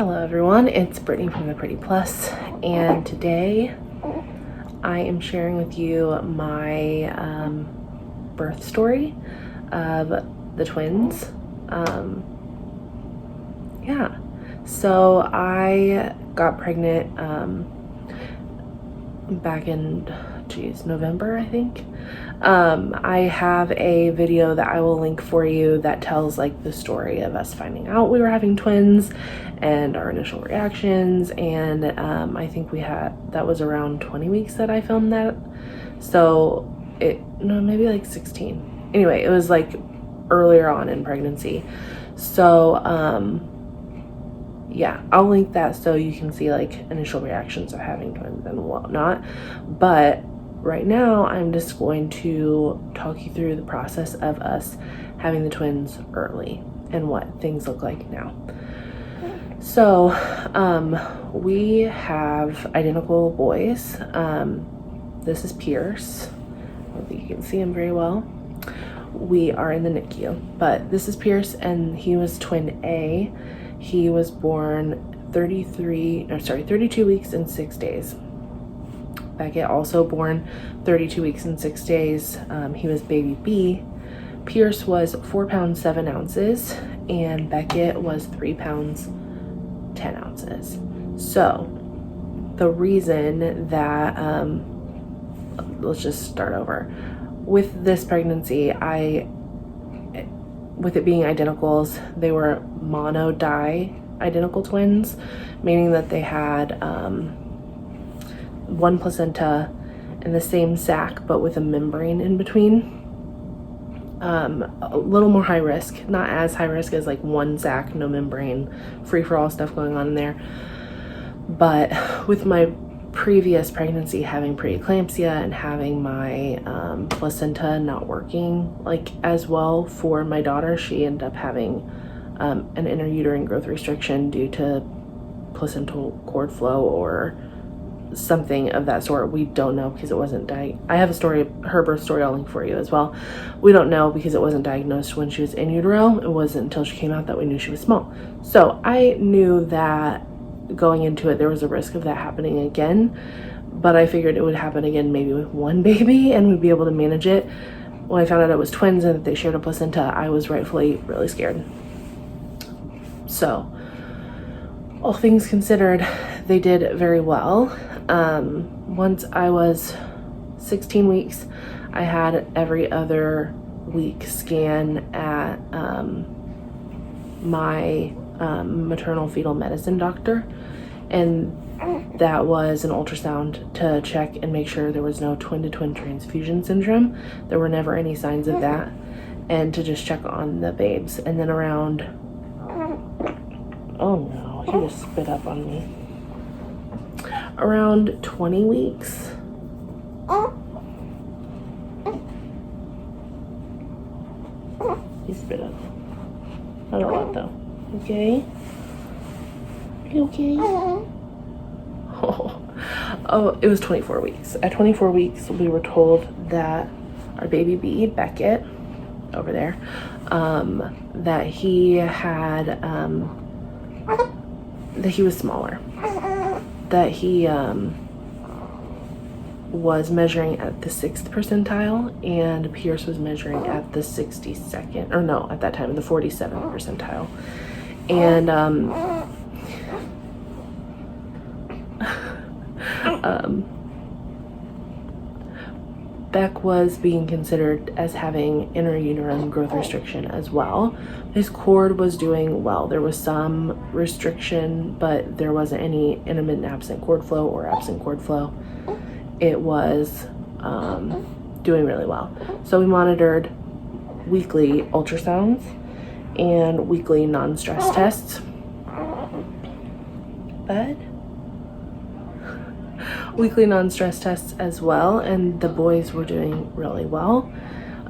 Hello everyone, it's Brittany from the Pretty Plus, and today I am sharing with you my birth story of the twins. So I got pregnant back in November, I think. I have a video that I will link for you that tells like the story of us finding out we were having twins and our initial reactions, and I think that was around 20 weeks that I filmed that. So maybe like 16. Anyway, it was like earlier on in pregnancy. So yeah, I'll link that so you can see like initial reactions of having twins and whatnot. But right now I'm just going to talk you through the process of us having the twins early and what things look like now. So we have identical boys. This is Pierce. I don't think you can see him very well. We are in the NICU, but this is Pierce, and he was twin A. He was born 32 weeks and 6 days. Beckett also born 32 weeks and 6 days. He was baby B. Pierce was 4 pounds 7 ounces, and Beckett was 3 pounds 10 ounces. So the reason that let's just start over with this pregnancy. With it being identicals, they were mono-di identical twins, meaning that they had one placenta in the same sac but with a membrane in between. A little more high risk, not as high risk as like one sac, no membrane, free-for-all stuff going on in there. But with my previous pregnancy, having preeclampsia and having my placenta not working like as well for my daughter, she ended up having an intrauterine growth restriction due to placental cord flow or something of that sort. We don't know because it wasn't I have a story, her birth story, I'll link for you as well. We don't know because it wasn't diagnosed when she was in utero. It wasn't until she came out that we knew she was small. So I knew that going into it there was a risk of that happening again, but I figured it would happen again maybe with one baby and we'd be able to manage it. When I found out it was twins and that they shared a placenta, I was rightfully really scared. So all things considered, they did very well. Once I was 16 weeks, I had every other week scan at my maternal fetal medicine doctor, and that was an ultrasound to check and make sure there was no twin-to-twin transfusion syndrome. There were never any signs of that, and to just check on the babes. And then around, oh no, he just spit up on me. Around 20 weeks, he spit up. Not a lot though. Okay? You okay? Oh, it was 24 weeks. At 24 weeks, we were told that our baby B, Beckett, over there, that he had, that he was smaller. That he was measuring at the 6th percentile, and Pierce was measuring at the 62nd, or no, at that time, the 47th percentile. And Beck was being considered as having intrauterine growth restriction as well. His cord was doing well. There was some restriction, but there wasn't any intermittent absent cord flow or absent cord flow. It was doing really well. So we monitored weekly ultrasounds and weekly non-stress tests. But weekly non-stress tests as well, and the boys were doing really well.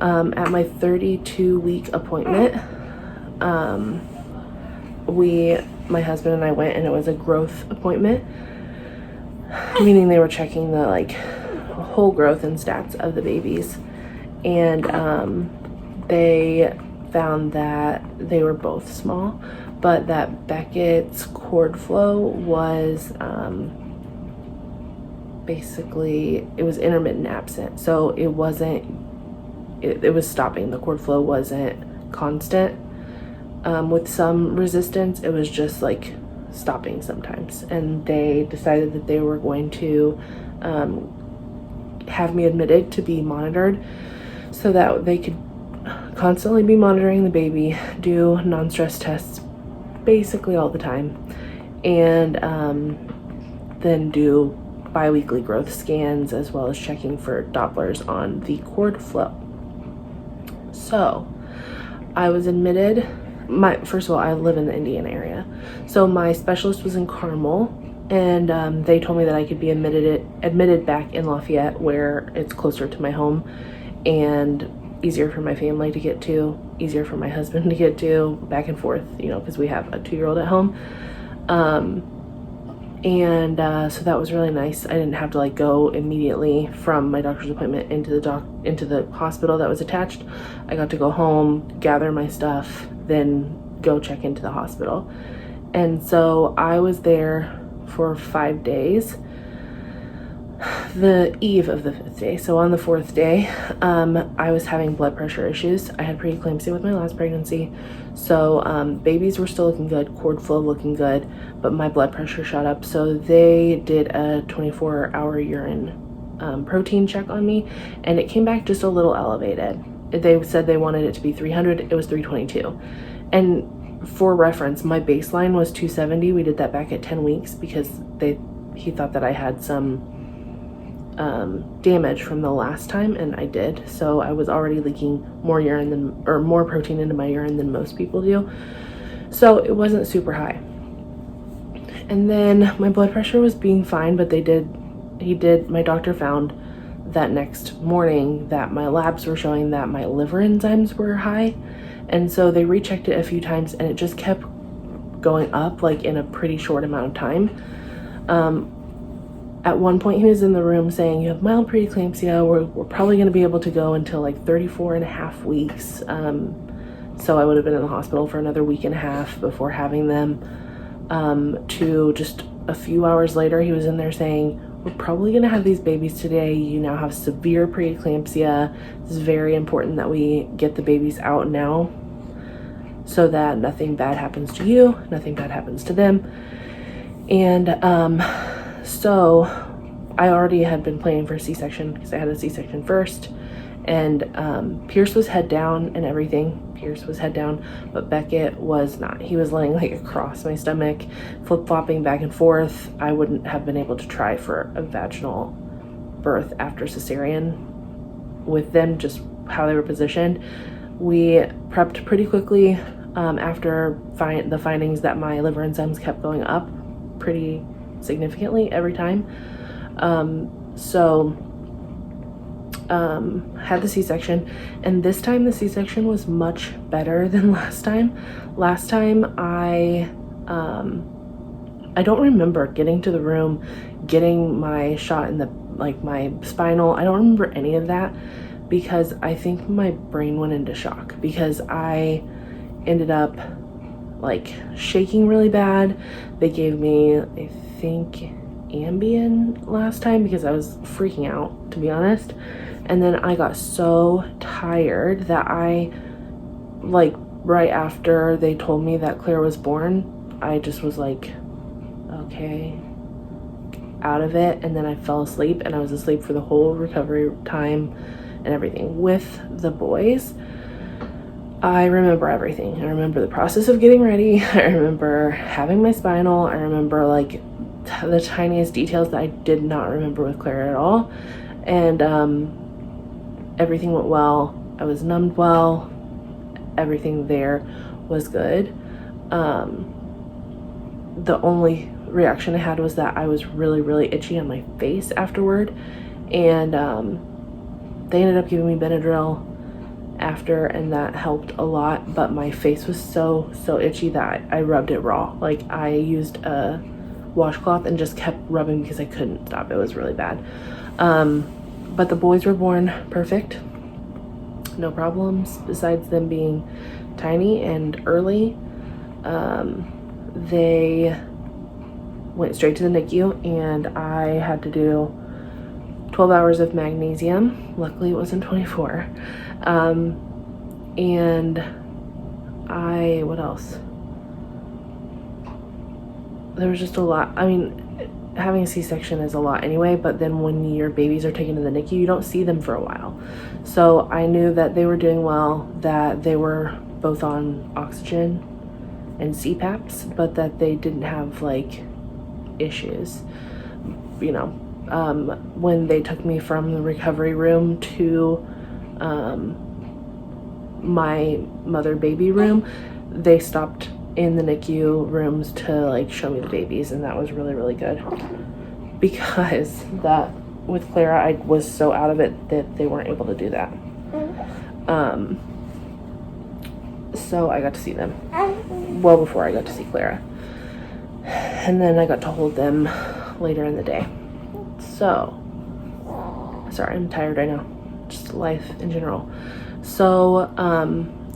At my 32-week appointment, my husband and I went, and it was a growth appointment, meaning they were checking the like whole growth and stats of the babies, and they found that they were both small, but that Beckett's cord flow was basically, it was intermittent absent. So it wasn't, it was stopping. The cord flow wasn't constant. With some resistance, it was just like stopping sometimes. And they decided that they were going to have me admitted to be monitored so that they could constantly be monitoring the baby, do non-stress tests basically all the time, and then do bi-weekly growth scans as well as checking for Dopplers on the cord flow. So I was admitted. First of all, I live in the Indiana area, so my specialist was in Carmel, and they told me that I could be admitted back in Lafayette, where it's closer to my home and easier for my family to get to, easier for my husband to get to, back and forth, you know, because we have a 2-year-old at home. So that was really nice. I didn't have to like go immediately from my doctor's appointment into the hospital that was attached. I got to go home, gather my stuff, then go check into the hospital. And so I was there for 5 days, the eve of the 5th day. So on the 4th day, I was having blood pressure issues. I had preeclampsia with my last pregnancy. So babies were still looking good, cord flow looking good, but my blood pressure shot up. So they did a 24-hour urine protein check on me, and it came back just a little elevated. They said they wanted it to be 300. It was 322. And for reference, my baseline was 270. We did that back at 10 weeks because he thought that I had some damage from the last time, and I did. So I was already leaking more protein into my urine than most people do. So it wasn't super high. And then my blood pressure was being fine, but my doctor found that next morning that my labs were showing that my liver enzymes were high. And so they rechecked it a few times, and it just kept going up like in a pretty short amount of time. At one point he was in the room saying, you have mild preeclampsia. We're probably going to be able to go until like 34 and a half weeks. So I would have been in the hospital for another week and a half before having them. To just a few hours later, he was in there saying, we're probably going to have these babies today. You now have severe preeclampsia. It's very important that we get the babies out now so that nothing bad happens to you, nothing bad happens to them. And so I already had been planning for a C-section because I had a C-section first, and Pierce was head down and everything. Pierce was head down, but Beckett was not. He was laying like across my stomach, flip-flopping back and forth. I wouldn't have been able to try for a vaginal birth after cesarean with them, just how they were positioned. We prepped pretty quickly after the findings that my liver enzymes kept going up pretty significantly every time. Had the C-section, and this time the C-section was much better than last time. Last time I don't remember getting to the room, getting my shot in my spinal. I don't remember any of that because I think my brain went into shock because I ended up like shaking really bad. They gave me, I think, Ambien last time because I was freaking out, to be honest. And then I got so tired that I, like, right after they told me that Claire was born, I just was like, okay, out of it. And then I fell asleep, and I was asleep for the whole recovery time and everything. With the boys, I remember everything. I remember the process of getting ready. I remember having my spinal. I remember like the tiniest details that I did not remember with Claire at all. And everything went well. I was numbed well. Everything there was good. The only reaction I had was that I was really, really itchy on my face afterward. And they ended up giving me Benadryl after, and that helped a lot. But my face was so itchy that I rubbed it raw. Like, I used a washcloth and just kept rubbing because I couldn't stop. It was really bad. But the boys were born perfect, no problems besides them being tiny and early, they went straight to the NICU, and I had to do 12 hours of magnesium. Luckily it wasn't 24. And what else? There was just a lot. I mean, having a C-section is a lot anyway, but then when your babies are taken to the NICU, you don't see them for a while. So I knew that they were doing well, that they were both on oxygen and CPAPs, but that they didn't have like issues, you know. When they took me from the recovery room to my mother baby room, they stopped in the NICU rooms to like show me the babies, and that was really, really good, because that with Clara, I was so out of it that they weren't able to do that. So I got to see them well before I got to see Clara, and then I got to hold them later in the day. So sorry, I'm tired right now, just life in general. So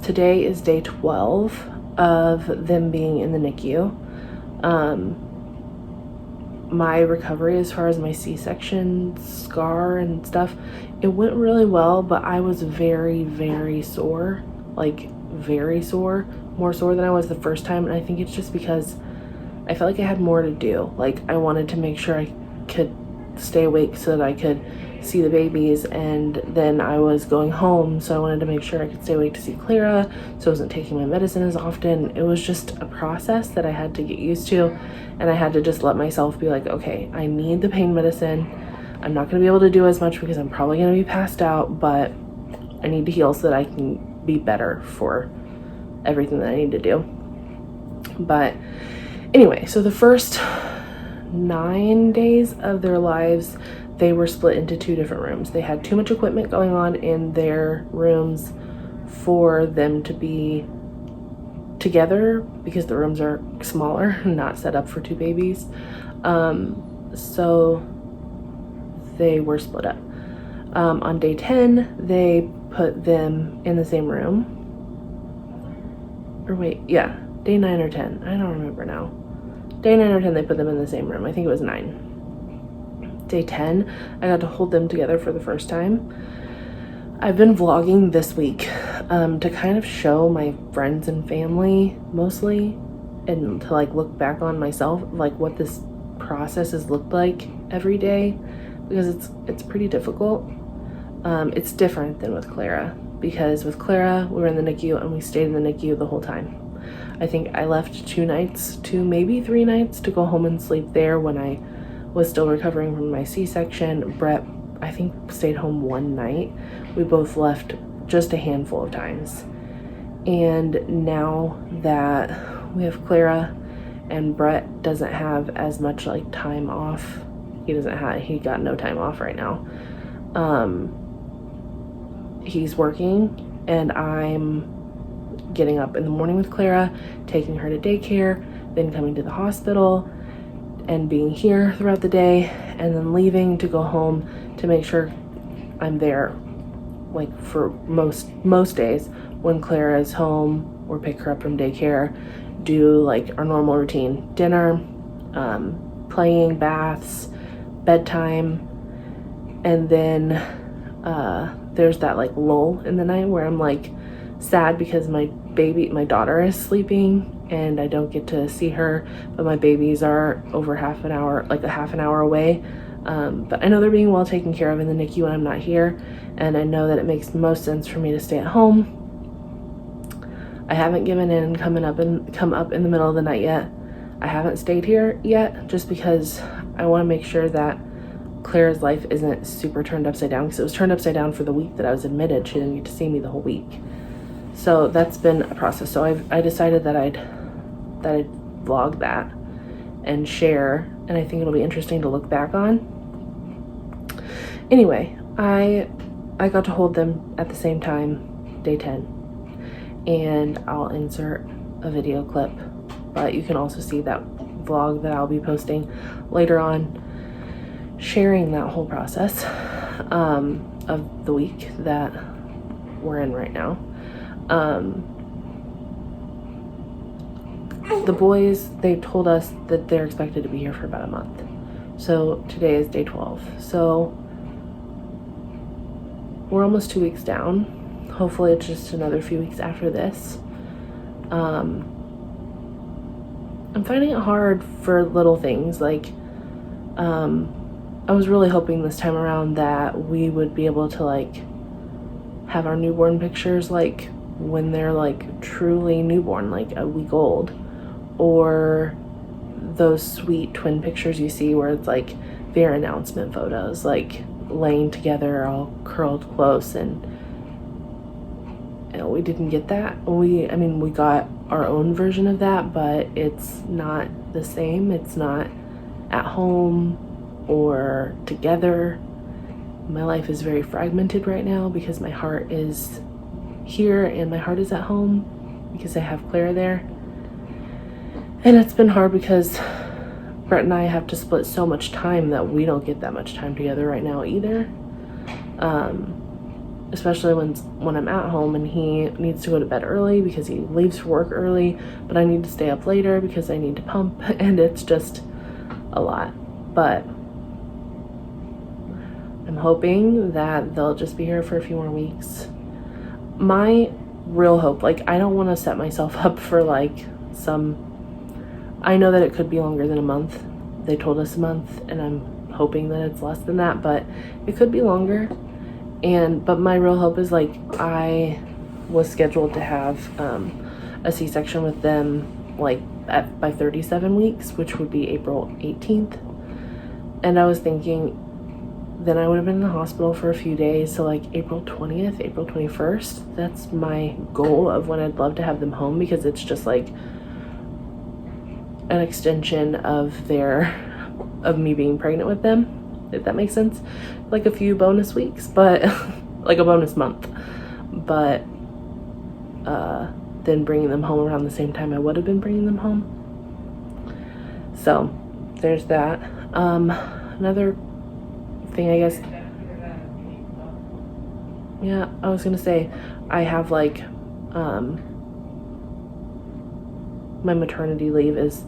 today is day 12 of them being in the NICU. My recovery as far as my C-section scar and stuff, it went really well, but I was very, very sore, like very sore, more sore than I was the first time. And I think it's just because I felt like I had more to do. Like I wanted to make sure I could stay awake so that I could see the babies, and then I was going home, so I wanted to make sure I could stay awake to see Clara, so I wasn't taking my medicine as often. It was just a process that I had to get used to, and I had to just let myself be like, okay, I need the pain medicine. I'm not going to be able to do as much because I'm probably going to be passed out, but I need to heal so that I can be better for everything that I need to do. But anyway, so the first 9 days of their lives, they were split into 2 different rooms. They had too much equipment going on in their rooms for them to be together because the rooms are smaller, not set up for 2 babies. So they were split up. On day 10, they put them in the same room. Or wait, yeah, day 9 or 10. I don't remember now. Day 9 or 10, they put them in the same room. I think it was 9. Day 10, I got to hold them together for the first time. I've been vlogging this week to kind of show my friends and family mostly, and to like look back on myself, like what this process has looked like every day, because it's pretty difficult. It's different than with Clara, because with Clara, we were in the NICU and we stayed in the NICU the whole time. I think I left 2 nights, 2 maybe 3 nights to go home and sleep there when I was still recovering from my C-section. Brett, I think, stayed home 1 night. We both left just a handful of times. And now that we have Clara and Brett doesn't have as much like time off, he got no time off right now. He's working, and I'm getting up in the morning with Clara, taking her to daycare, then coming to the hospital and being here throughout the day, and then leaving to go home to make sure I'm there like for most days when Clara is home, or pick her up from daycare, do like our normal routine: dinner, playing, baths, bedtime, and then there's that like lull in the night where I'm like sad because my daughter is sleeping and I don't get to see her, but my babies are over a half an hour away. But I know they're being well taken care of in the NICU when I'm not here, and I know that it makes most sense for me to stay at home. I haven't given in and come up in the middle of the night yet. I haven't stayed here yet, just because I want to make sure that Clara's life isn't super turned upside down, because it was turned upside down for the week that I was admitted. She didn't get to see me the whole week. So that's been a process. So I decided that I'd vlog that and share, and I think it'll be interesting to look back on. Anyway, I got to hold them at the same time, day 10, and I'll insert a video clip, but you can also see that vlog that I'll be posting later on, sharing that whole process of the week that we're in right now. the boys, they told us that they're expected to be here for about a month. So today is day 12. So we're almost 2 weeks down. Hopefully it's just another few weeks after this. I'm finding it hard for little things. Like, I was really hoping this time around that we would be able to like have our newborn pictures like when they're like truly newborn, like a week old, or those sweet twin pictures you see where it's like their announcement photos, like laying together all curled close. And you know, we didn't get that. We got our own version of that, but it's not the same. It's not at home or together. My life is very fragmented right now because my heart is here and my heart is at home because I have Clara there. And it's been hard because Brett and I have to split so much time that we don't get that much time together right now either. Especially when I'm at home and he needs to go to bed early because he leaves for work early, but I need to stay up later because I need to pump, and it's just a lot. But I'm hoping that they'll just be here for a few more weeks. My real hope, like, I don't want to set myself up for like I know that it could be longer than a month. They told us a month, and I'm hoping that it's less than that, but it could be longer. But my real hope is, like, I was scheduled to have a C-section with them like by 37 weeks, which would be April 18th. And I was thinking then I would have been in the hospital for a few days, so like April 20th, April 21st. That's my goal of when I'd love to have them home, because it's just like an extension of me being pregnant with them, if that makes sense. Like a few bonus weeks, but like a bonus month, but then bringing them home around the same time I would have been bringing them home. So there's that. Another thing, I guess, yeah, I was gonna say, I have like my maternity leave is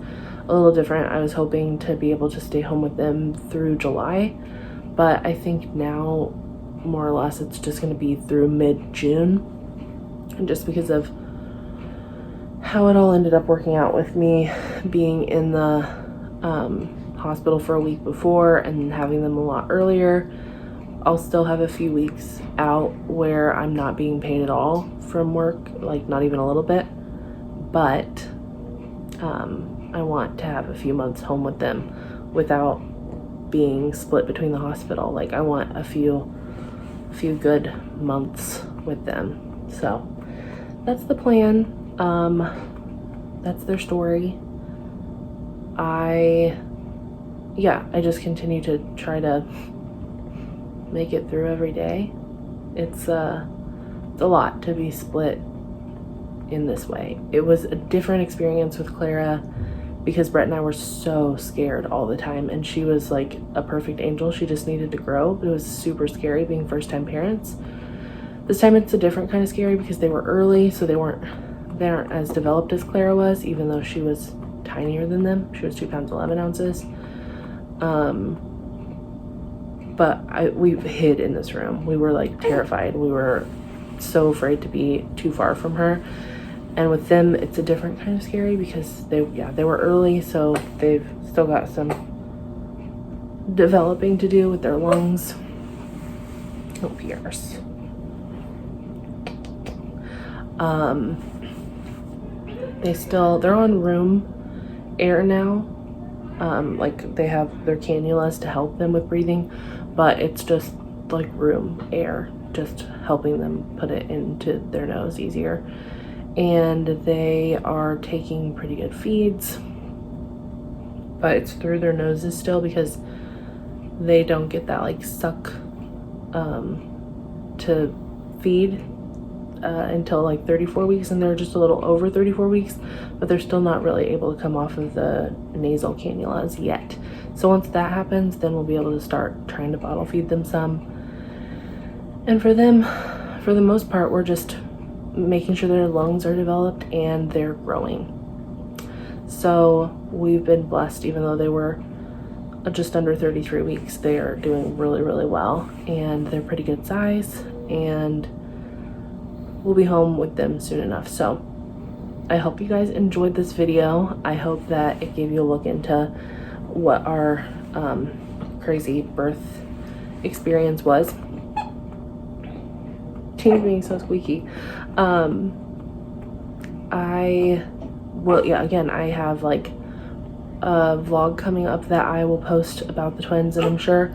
a little different. I was hoping to be able to stay home with them through July, but I think now more or less it's just going to be through mid-June, and just because of how it all ended up working out with me being in the hospital for a week before and having them a lot earlier, I'll still have a few weeks out where I'm not being paid at all from work, like not even a little bit, but I want to have a few months home with them without being split between the hospital. Like, I want a few good months with them. So that's the plan. That's their story. I just continue to try to make it through every day. It's a lot to be split in this way. It was a different experience with Clara because Brett and I were so scared all the time, and she was like a perfect angel. She just needed to grow, but it was super scary being first-time parents. This time it's a different kind of scary because they were early, so they aren't as developed as Clara was, even though she was tinier than them. She was 2 pounds 11 ounces. But we hid in this room. We were like terrified. We were so afraid to be too far from her. And with them, it's a different kind of scary because they were early, so they've still got some developing to do with their lungs. Oh, Pierce. They're on room air now. Like they have their cannulas to help them with breathing, but it's just like room air, just helping them put it into their nose easier. And they are taking pretty good feeds, but it's through their noses still because they don't get that like suck to feed until like 34 weeks, and they're just a little over 34 weeks, but they're still not really able to come off of the nasal cannulas yet. So once that happens, then we'll be able to start trying to bottle feed them some. And for them, for the most part, we're just making sure their lungs are developed and they're growing. So we've been blessed. Even though they were just under 33 weeks, they are doing really, really well, and they're pretty good size, and we'll be home with them soon enough. So I hope you guys enjoyed this video. I hope that it gave you a look into what our crazy birth experience was. Team's being so squeaky. I will, yeah, again, I have like a vlog coming up that I will post about the twins, and I'm sure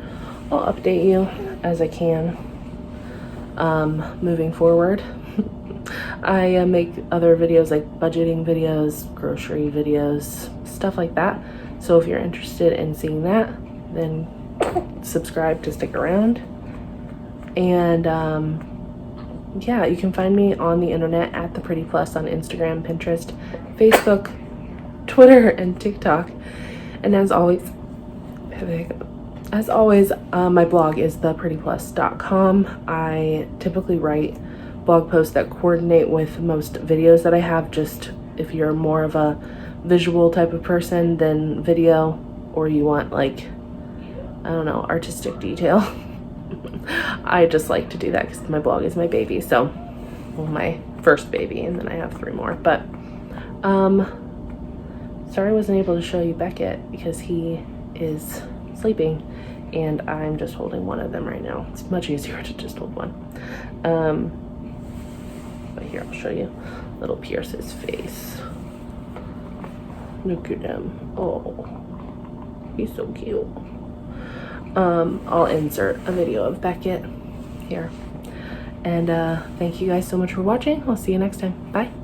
I'll update you as I can moving forward. I make other videos like budgeting videos, grocery videos, stuff like that. So if you're interested in seeing that, then subscribe to stick around. And yeah, you can find me on the internet at The Pretty Plus on Instagram, Pinterest, Facebook, Twitter, and TikTok. And as always, my blog is theprettyplus.com. I typically write blog posts that coordinate with most videos that I have. Just if you're more of a visual type of person than video, or you want like, I don't know, artistic detail. I just like to do that because my blog is my baby. So, well, my first baby, and then I have 3 more. But sorry I wasn't able to show you Beckett because he is sleeping and I'm just holding one of them right now. It's much easier to just hold one. But here, I'll show you little Pierce's face. Look at him. Oh, he's so cute. I'll insert a video of Beckett here. And thank you guys so much for watching. I'll see you next time. Bye.